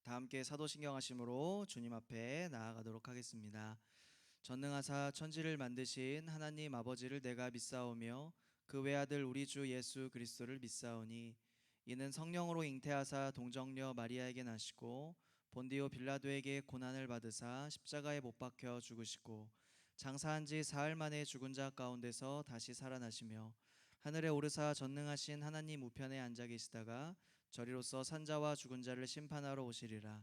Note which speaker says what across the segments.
Speaker 1: 다 함께 사도신경하심으로 주님 앞에 나아가도록 하겠습니다. 전능하사 천지를 만드신 하나님 아버지를 내가 믿사오며 그 외아들 우리 주 예수 그리스도를 믿사오니 이는 성령으로 잉태하사 동정녀 마리아에게 나시고 본디오 빌라도에게 고난을 받으사 십자가에 못 박혀 죽으시고 장사한 지 사흘 만에 죽은 자 가운데서 다시 살아나시며 하늘에 오르사 전능하신 하나님 우편에 앉아 계시다가 저리로서 산자와 죽은 자를 심판하러 오시리라.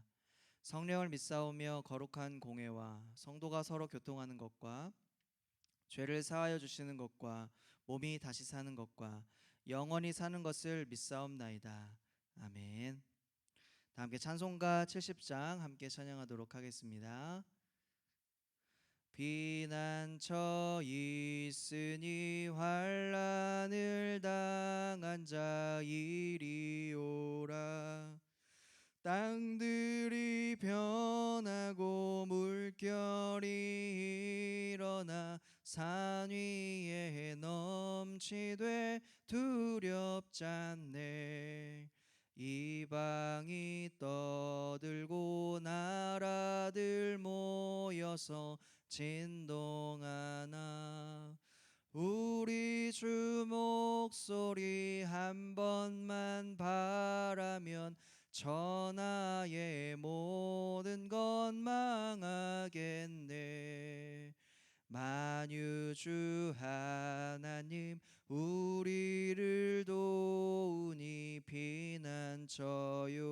Speaker 1: 성령을 믿사오며 거룩한 공회와 성도가 서로 교통하는 것과 죄를 사하여 주시는 것과 몸이 다시 사는 것과 영원히 사는 것을 믿사옵나이다. 아멘. 다 함께 찬송가 70장 함께 찬양하도록 하겠습니다. 비난처 있으니 환난을 당한 자 이리오라. 땅들이 변하고 물결이 일어나 산 위에 넘치되 두렵잖네. 이방이 떠들고 나라들 모여서 진동하나 우리 주 목소리 한 번만 바라면 천하의 모든 건 망하겠네. 만유주 하나님 우리를 도우니 피난처요.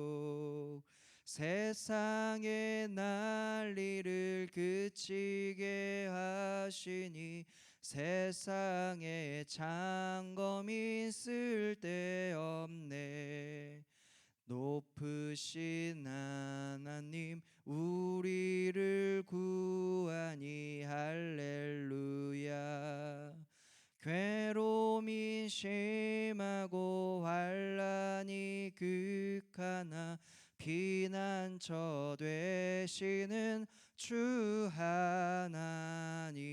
Speaker 1: 세상의 난리를 그치게 하시니 세상에 창검이 쓸데없네. 높으신 하나님 우리를 구하니 할렐루야. 괴로움이 심하고 환난이 극하나 피난처 되시는 주 하나님.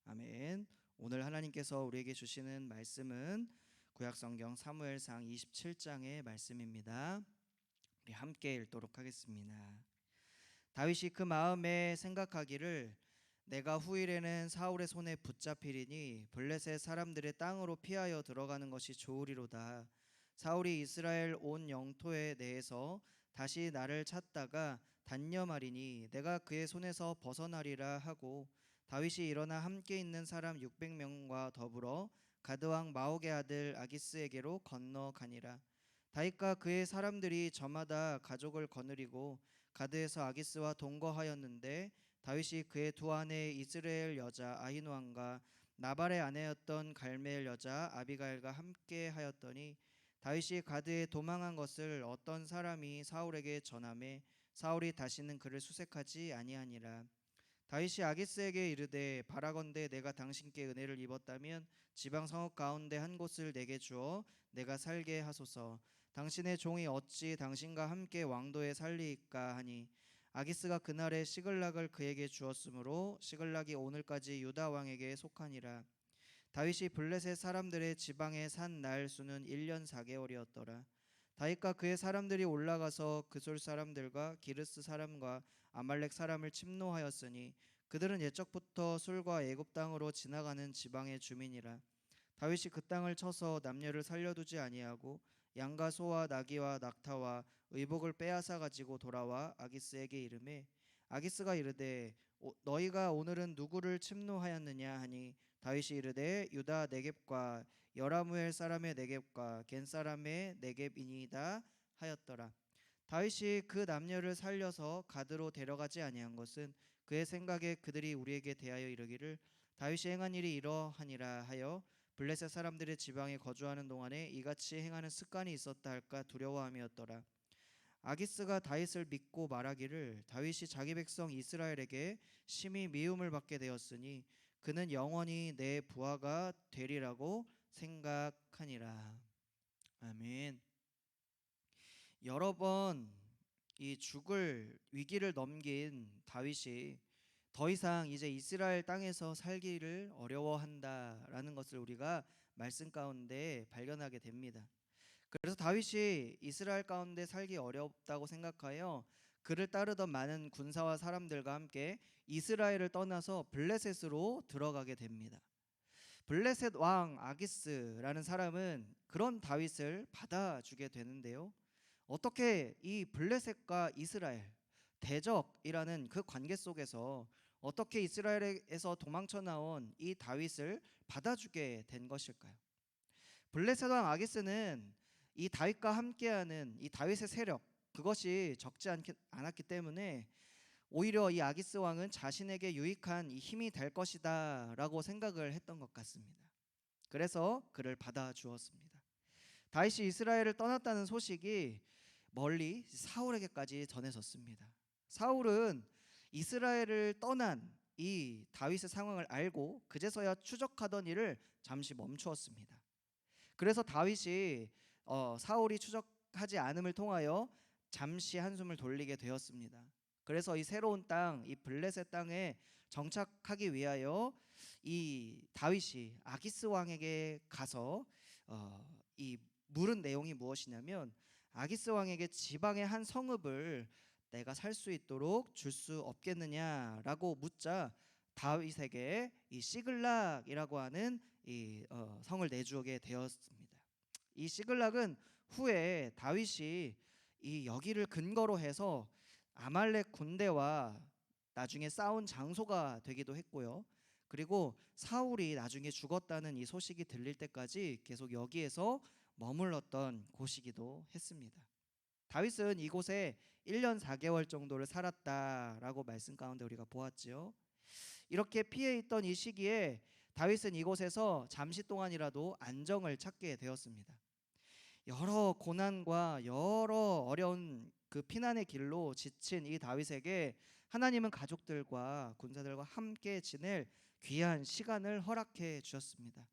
Speaker 1: 아멘. 오늘 하나님께서 우리에게 주시는 말씀은 구약성경 사무엘상 27장의 말씀입니다. 우리 함께 읽도록 하겠습니다. 다윗이 그 마음에 생각하기를 내가 후일에는 사울의 손에 붙잡히리니 블레셋 사람들의 땅으로 피하여 들어가는 것이 좋으리로다. 사울이 이스라엘 온 영토에 대해서 다시 나를 찾다가 단념하리니 내가 그의 손에서 벗어나리라 하고 다윗이 일어나 함께 있는 사람 600명과 더불어 가드왕 마옥의 아들 아기스에게로 건너가니라. 다윗과 그의 사람들이 저마다 가족을 거느리고 가드에서 아기스와 동거하였는데 다윗이 그의 두 아내 이스라엘 여자 아히노함과 나발의 아내였던 갈멜 여자 아비가일과 함께 하였더니 다윗이 가드에 도망한 것을 어떤 사람이 사울에게 전하매 사울이 다시는 그를 수색하지 아니하니라. 다윗이 아기스에게 이르되 바라건대 내가 당신께 은혜를 입었다면 지방 성읍 가운데 한 곳을 내게 주어 내가 살게 하소서. 당신의 종이 어찌 당신과 함께 왕도에 살리이까 하니 아기스가 그날에 시글락을 그에게 주었으므로 시글락이 오늘까지 유다 왕에게 속하니라. 다윗이 블레셋 사람들의 지방에 산 날 수는 1년 4개월이었더라. 다윗과 그의 사람들이 올라가서 그솔 사람들과 기르스 사람과 아말렉 사람을 침노하였으니 그들은 옛적부터 술과 애굽 땅으로 지나가는 지방의 주민이라. 다윗이 그 땅을 쳐서 남녀를 살려두지 아니하고 양과 소와 나귀와 낙타와 의복을 빼앗아 가지고 돌아와 아기스에게 이르매 아기스가 이르되 너희가 오늘은 누구를 침노하였느냐 하니 다윗이 이르되 유다 네겝과 여라무엘 사람의 네겝과 겐 사람의 네겝이니이다 하였더라. 다윗이 그 남녀를 살려서 가드로 데려가지 아니한 것은 그의 생각에 그들이 우리에게 대하여 이르기를 다윗이 행한 일이 이러하니라 하여 블레셋 사람들의 지방에 거주하는 동안에 이같이 행하는 습관이 있었다 할까 두려워함이었더라. 아기스가 다윗을 믿고 말하기를 다윗이 자기 백성 이스라엘에게 심히 미움을 받게 되었으니 그는 영원히 내 부하가 되리라고 생각하니라. 아멘. 여러 번 이 죽을 위기를 넘긴 다윗이 더 이상 이제 이스라엘 땅에서 살기를 어려워한다라는 것을 우리가 말씀 가운데 발견하게 됩니다. 그래서 다윗이 이스라엘 가운데 살기 어렵다고 생각하여 그를 따르던 많은 군사와 사람들과 함께 이스라엘을 떠나서 블레셋으로 들어가게 됩니다. 블레셋 왕 아기스라는 사람은 그런 다윗을 받아주게 되는데요. 어떻게 이 블레셋과 이스라엘 대적이라는 그 관계 속에서 어떻게 이스라엘에서 도망쳐 나온 이 다윗을 받아주게 된 것일까요? 블레셋 왕 아기스는 이 다윗과 함께하는 이 다윗의 세력 그것이 적지 않았기 때문에 오히려 이 아기스 왕은 자신에게 유익한 이 힘이 될 것이다라고 생각을 했던 것 같습니다. 그래서 그를 받아주었습니다. 다윗이 이스라엘을 떠났다는 소식이 멀리 사울에게까지 전해졌습니다. 사울은 이스라엘을 떠난 이 다윗의 상황을 알고 그제서야 추적하던 일을 잠시 멈추었습니다. 그래서 다윗이 사울이 추적하지 않음을 통하여 잠시 한숨을 돌리게 되었습니다. 그래서 이 새로운 땅, 이 블레셋 땅에 정착하기 위하여 이 다윗이 아기스 왕에게 가서 이 물은 내용이 무엇이냐면 아기스 왕에게 지방의 한 성읍을 내가 살 수 있도록 줄 수 없겠느냐라고 묻자 다윗에게 이 시글락이라고 하는 이 성을 내주게 되었습니다. 이 시글락은 후에 다윗이 이 여기를 근거로 해서 아말렉 군대와 나중에 싸운 장소가 되기도 했고요. 그리고 사울이 나중에 죽었다는 이 소식이 들릴 때까지 계속 여기에서 머물렀던 곳이기도 했습니다. 다윗은 이곳에 1년 4개월 정도를 살았다라고 말씀 가운데 우리가 보았지요. 이렇게 피해 있던 이 시기에 다윗은 이곳에서 잠시 동안이라도 안정을 찾게 되었습니다. 여러 고난과 여러 어려운 그 피난의 길로 지친 이 다윗에게 하나님은 가족들과 군사들과 함께 지낼 귀한 시간을 허락해 주셨습니다.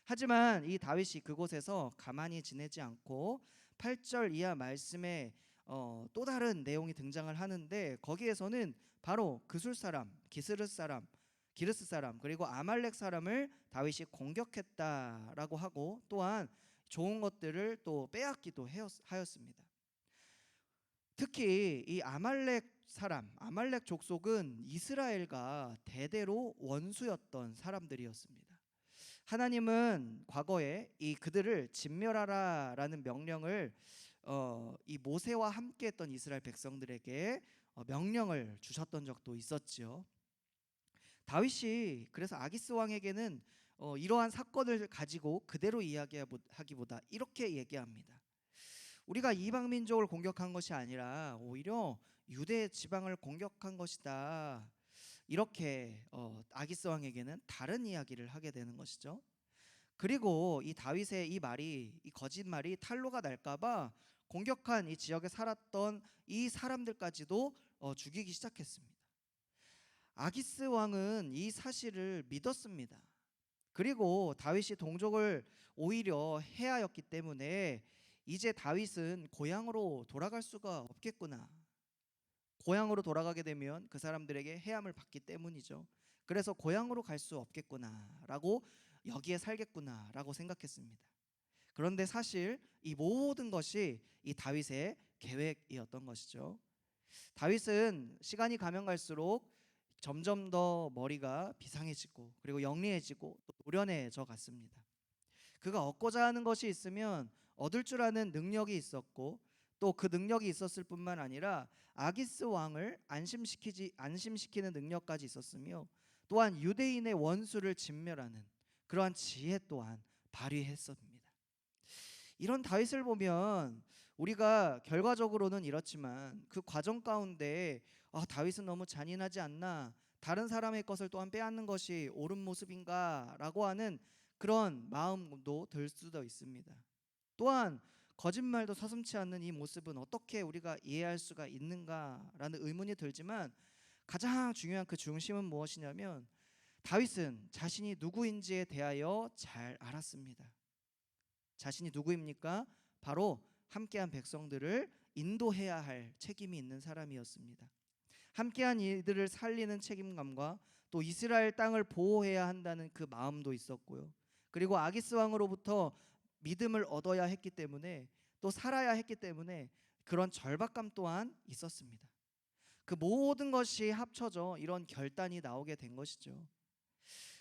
Speaker 1: 하지만 이 다윗이 그곳에서 가만히 지내지 않고 8절 이하 말씀에 또 다른 내용이 등장을 하는데 거기에서는 바로 그술 사람, 기르스 사람 그리고 아말렉 사람을 다윗이 공격했다라고 하고 또한 좋은 것들을 또 빼앗기도 하였습니다. 특히 이 아말렉 족속은 이스라엘과 대대로 원수였던 사람들이었습니다. 하나님은 과거에 이 그들을 진멸하라라는 명령을 이 모세와 함께했던 이스라엘 백성들에게 명령을 주셨던 적도 있었지요. 다윗이 그래서 아기스 왕에게는 이러한 사건을 가지고 그대로 이야기하기보다 이렇게 얘기합니다. 우리가 이방 민족을 공격한 것이 아니라 오히려 유대 지방을 공격한 것이다. 이렇게 아기스 왕에게는 다른 이야기를 하게 되는 것이죠. 그리고 이 다윗의 이 거짓말이 탄로가 날까봐 공격한 이 지역에 살았던 이 사람들까지도 죽이기 시작했습니다. 아기스 왕은 이 사실을 믿었습니다. 그리고 다윗이 동족을 오히려 해하였기 때문에 이제 다윗은 고향으로 돌아갈 수가 없겠구나. 고향으로 돌아가게 되면 그 사람들에게 해함을 받기 때문이죠. 그래서 고향으로 갈 수 없겠구나라고 여기에 살겠구나라고 생각했습니다. 그런데 사실 이 모든 것이 이 다윗의 계획이었던 것이죠. 다윗은 시간이 가면 갈수록 점점 더 머리가 비상해지고 그리고 영리해지고 또 노련해져 갔습니다. 그가 얻고자 하는 것이 있으면 얻을 줄 아는 능력이 있었고 또 그 능력이 있었을 뿐만 아니라 아기스 왕을 안심시키는 능력까지 있었으며 또한 유대인의 원수를 진멸하는 그러한 지혜 또한 발휘했습니다. 이런 다윗을 보면 우리가 결과적으로는 이렇지만 그 과정 가운데 다윗은 너무 잔인하지 않나, 다른 사람의 것을 또한 빼앗는 것이 옳은 모습인가라고 하는 그런 마음도 들 수도 있습니다. 또한 거짓말도 서슴지 않는 이 모습은 어떻게 우리가 이해할 수가 있는가라는 의문이 들지만 가장 중요한 그 중심은 무엇이냐면 다윗은 자신이 누구인지에 대하여 잘 알았습니다. 자신이 누구입니까? 바로 함께한 백성들을 인도해야 할 책임이 있는 사람이었습니다. 함께한 이들을 살리는 책임감과 또 이스라엘 땅을 보호해야 한다는 그 마음도 있었고요. 그리고 아기스 왕으로부터 믿음을 얻어야 했기 때문에 또 살아야 했기 때문에 그런 절박감 또한 있었습니다. 그 모든 것이 합쳐져 이런 결단이 나오게 된 것이죠.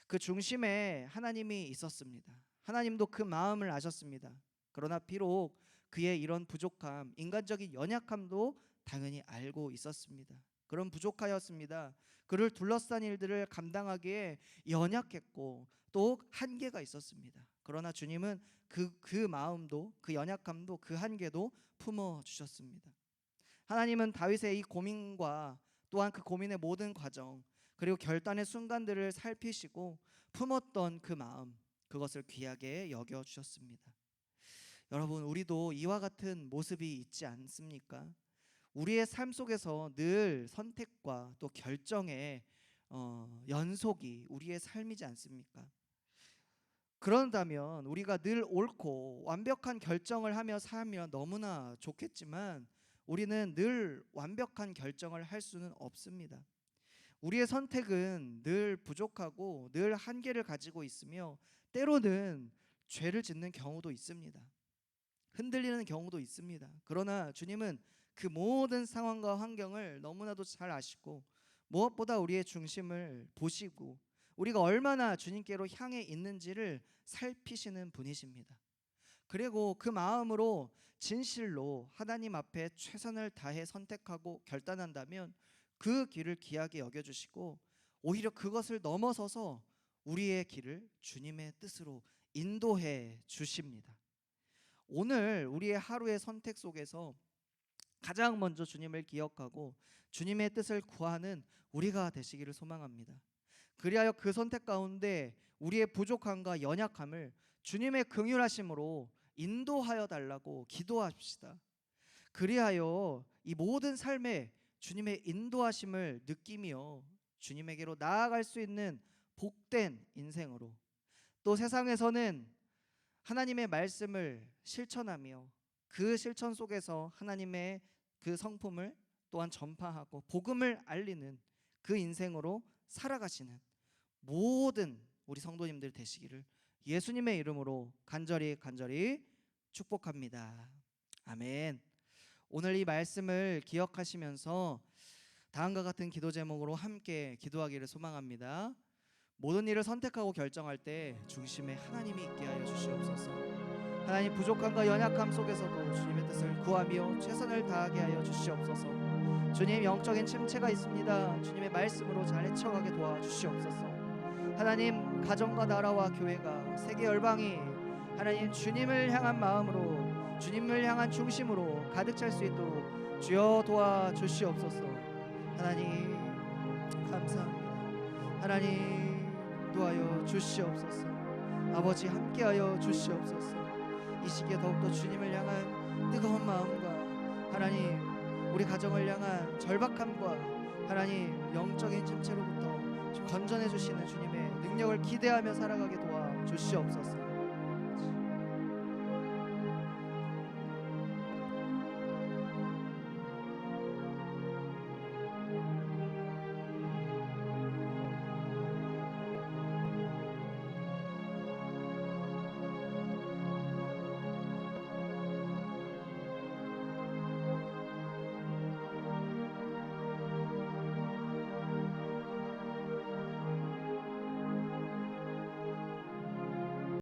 Speaker 1: 그 중심에 하나님이 있었습니다. 하나님도 그 마음을 아셨습니다. 그러나 비록 그의 이런 부족함, 인간적인 연약함도 당연히 알고 있었습니다. 그런 부족하였습니다. 그를 둘러싼 일들을 감당하기에 연약했고 또 한계가 있었습니다. 그러나 주님은 그 마음도, 그 연약함도, 그 한계도 품어 주셨습니다. 하나님은 다윗의 이 고민과 또한 그 고민의 모든 과정, 그리고 결단의 순간들을 살피시고 품었던 그 마음, 그것을 귀하게 여겨 주셨습니다. 여러분, 우리도 이와 같은 모습이 있지 않습니까? 우리의 삶 속에서 늘 선택과 또 결정의 연속이 우리의 삶이지 않습니까? 그런다면 우리가 늘 옳고 완벽한 결정을 하며 살면 너무나 좋겠지만 우리는 늘 완벽한 결정을 할 수는 없습니다. 우리의 선택은 늘 부족하고 늘 한계를 가지고 있으며 때로는 죄를 짓는 경우도 있습니다. 흔들리는 경우도 있습니다. 그러나 주님은 그 모든 상황과 환경을 너무나도 잘 아시고 무엇보다 우리의 중심을 보시고 우리가 얼마나 주님께로 향해 있는지를 살피시는 분이십니다. 그리고 그 마음으로 진실로 하나님 앞에 최선을 다해 선택하고 결단한다면 그 길을 귀하게 여겨주시고 오히려 그것을 넘어서서 우리의 길을 주님의 뜻으로 인도해 주십니다. 오늘 우리의 하루의 선택 속에서 가장 먼저 주님을 기억하고 주님의 뜻을 구하는 우리가 되시기를 소망합니다. 그리하여 그 선택 가운데 우리의 부족함과 연약함을 주님의 긍휼하심으로 인도하여 달라고 기도합시다. 그리하여 이 모든 삶에 주님의 인도하심을 느끼며 주님에게로 나아갈 수 있는 복된 인생으로, 또 세상에서는 하나님의 말씀을 실천하며 그 실천 속에서 하나님의 그 성품을 또한 전파하고 복음을 알리는 그 인생으로 살아가시는 모든 우리 성도님들 되시기를 예수님의 이름으로 간절히 축복합니다. 아멘. 오늘 이 말씀을 기억하시면서 다음과 같은 기도 제목으로 함께 기도하기를 소망합니다. 모든 일을 선택하고 결정할 때 중심에 하나님이 있게 하여 주시옵소서. 하나님, 부족함과 연약함 속에서도 주님의 뜻을 구하며 최선을 다하게 하여 주시옵소서. 주님, 영적인 침체가 있습니다. 주님의 말씀으로 잘 헤쳐가게 도와주시옵소서. 하나님, 가정과 나라와 교회가 세계 열방이 하나님 주님을 향한 마음으로 주님을 향한 중심으로 가득 찰 수 있도록 주여 도와주시옵소서. 하나님 감사합니다. 하나님 도와여 주시옵소서. 아버지 함께하여 주시옵소서. 이 시기에 더욱더 주님을 향한 뜨거운 마음과 하나님 우리 가정을 향한 절박함과 하나님 영적인 침체로부터 건전해 주시는 주님의 능력을 기대하며 살아가게 도와주시옵소서.